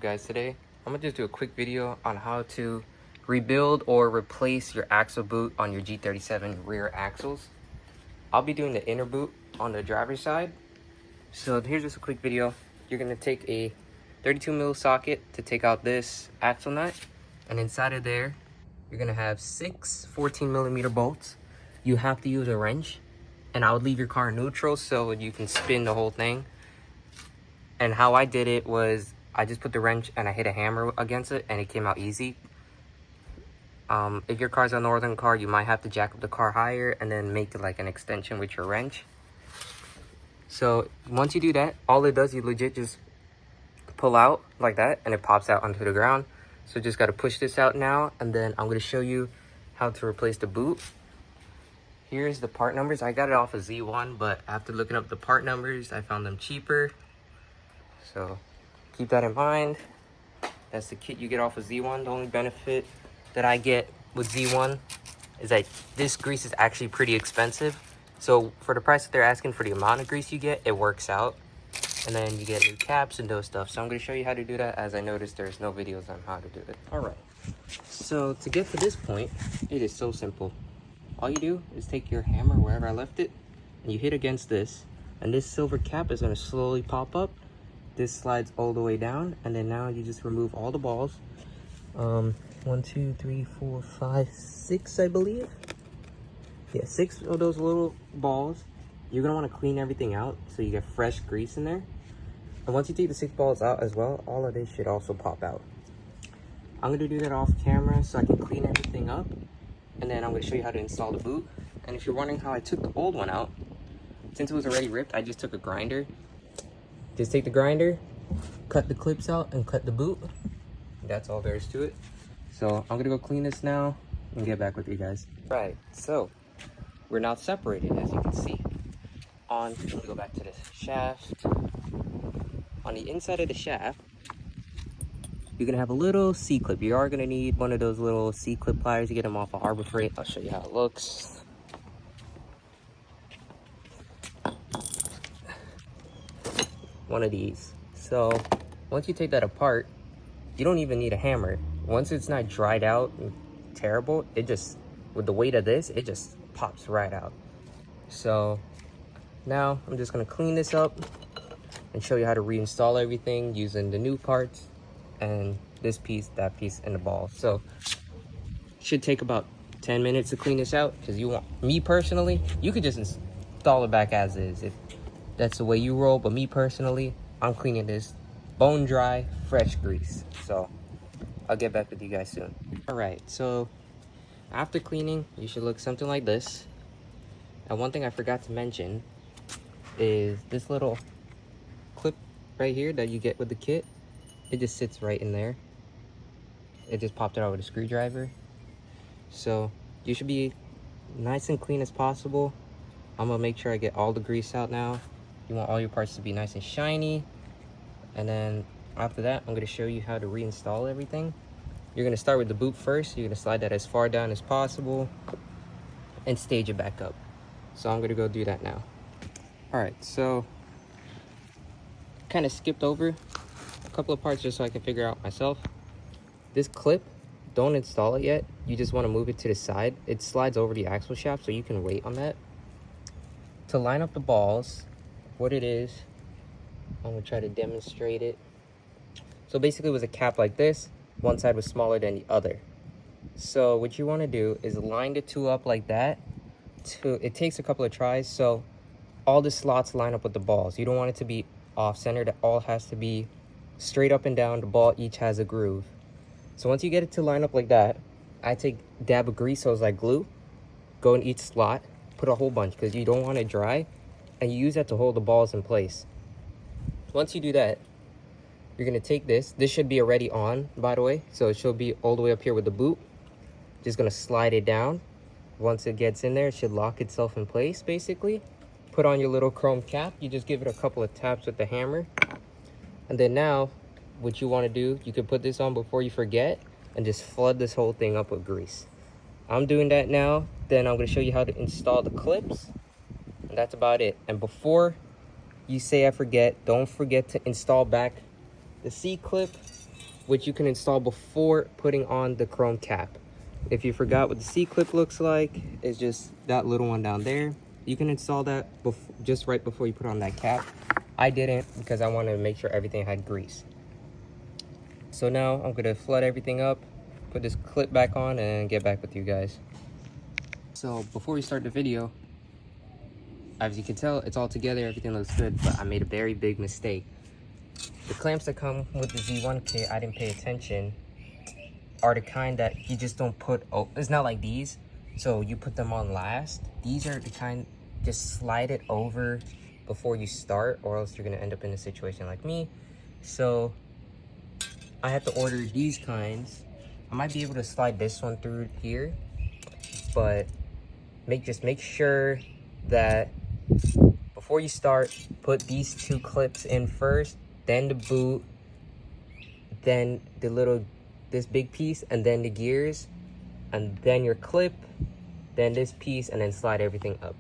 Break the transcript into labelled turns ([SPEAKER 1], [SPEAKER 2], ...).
[SPEAKER 1] Guys, today I'm gonna just do a quick video on how to rebuild or replace your axle boot on your G37 rear axles. I'll be doing the inner boot on the driver's side. So here's just a quick video. You're gonna take a 32mm socket to take out this axle nut, and inside of there you're gonna have 6 14mm bolts. You have to use a wrench, and I would leave your car in neutral so you can spin the whole thing. And how I did it was I just put the wrench and I hit a hammer against it and it came out easy. If your car's a northern car, you might have to jack up the car higher and then make it like an extension with your wrench. So once you do that, all it does, you legit just pull out like that and it pops out onto the ground. So just got to push this out now, and then I'm going to show you how to replace the boot. Here's the part numbers. I got it off of Z1, but after looking up the part numbers, I found them cheaper. So keep that in mind. That's the kit you get off of Z1. The only benefit that I get with Z1 is that this grease is actually pretty expensive. So for the price that they're asking for the amount of grease you get, it works out. And then you get new caps and those stuff. So I'm going to show you how to do that, as I noticed there's no videos on how to do it. All right. So to get to this point, it is so simple. All you do is take your hammer wherever I left it, and you hit against this, and this silver cap is going to slowly pop up. This slides all the way down, and then now you just remove all the balls. 1, 2, 3, 4, 5, 6, I believe. Yeah, 6 of those little balls. You're gonna want to clean everything out so you get fresh grease in there. And once you take the 6 balls out as well, all of this should also pop out. I'm gonna do that off camera so I can clean everything up, and then I'm gonna show you how to install the boot. And if you're wondering how I took the old one out, since it was already ripped, I just took a grinder. Just take the grinder, cut the clips out, and cut the boot. That's all there is to it. So I'm gonna go clean this now and get back with you guys. Right, so we're now separated, as you can see. Let me go back to this shaft. On the inside of the shaft, you're gonna have a little C-clip. You are gonna need one of those little C-clip pliers. You get them off of Harbor Freight. I'll show you how it looks. One of these. So once you take that apart, you don't even need a hammer. Once it's not dried out and terrible, it just, with the weight of this, it just pops right out. So now I'm just gonna clean this up and show you how to reinstall everything using the new parts and this piece, that piece, and the ball. So should take about 10 minutes to clean this out, because you want, me personally, you could just install it back as is if that's the way you roll, but me personally, I'm cleaning this bone dry, fresh grease. So I'll get back with you guys soon. All right, so after cleaning, you should look something like this. And one thing I forgot to mention is this little clip right here that you get with the kit. It just sits right in there. It just popped it out with a screwdriver. So you should be nice and clean as possible. I'm gonna make sure I get all the grease out now. You want all your parts to be nice and shiny. And then after that, I'm gonna show you how to reinstall everything. You're gonna start with the boot first. You're gonna slide that as far down as possible and stage it back up. So I'm gonna go do that now. All right, so kind of skipped over a couple of parts just so I can figure out myself. This clip, don't install it yet. You just want to move it to the side. It slides over the axle shaft, so you can wait on that. To line up the balls, what it is, I'm gonna try to demonstrate it. So basically it was a cap like this. One side was smaller than the other. So what you want to do is line the two up like that. It takes a couple of tries, so all the slots line up with the balls. You don't want it to be off center. That all has to be straight up and down. The ball each has a groove. So once you get it to line up like that, I take a dab of grease, so it's like glue. Go in each slot, put a whole bunch, because you don't want it dry, and you use that to hold the balls in place. Once you do that, you're gonna take this. This should be already on, by the way, so it should be all the way up here with the boot. Just gonna slide it down. Once it gets in there, it should lock itself in place, basically. Put on your little chrome cap. You just give it a couple of taps with the hammer. And then now, what you want to do, you can put this on before you forget and just flood this whole thing up with grease. I'm doing that now. Then I'm going to show you how to install the clips. And that's about it. And before you say I forget, don't forget to install back the C-clip which you can install before putting on the chrome cap. If you forgot what the C-clip looks like, it's just that little one down there. You can install that just right before you put on that cap. I didn't because I wanted to make sure everything had grease. So now I'm gonna flood everything up, put this clip back on, and get back with you guys. So before we start the video, as you can tell, it's all together, everything looks good, but I made a very big mistake. The clamps that come with the Z1 kit, I didn't pay attention, are the kind that you just don't put, it's not like these, so you put them on last. These are the kind, just slide it over before you start, or else you're gonna end up in a situation like me. So I had to order these kinds. I might be able to slide this one through here, but just make sure that before you start, put these two clips in first, then the boot, then this big piece, and then the gears, and then your clip, then this piece, and then slide everything up.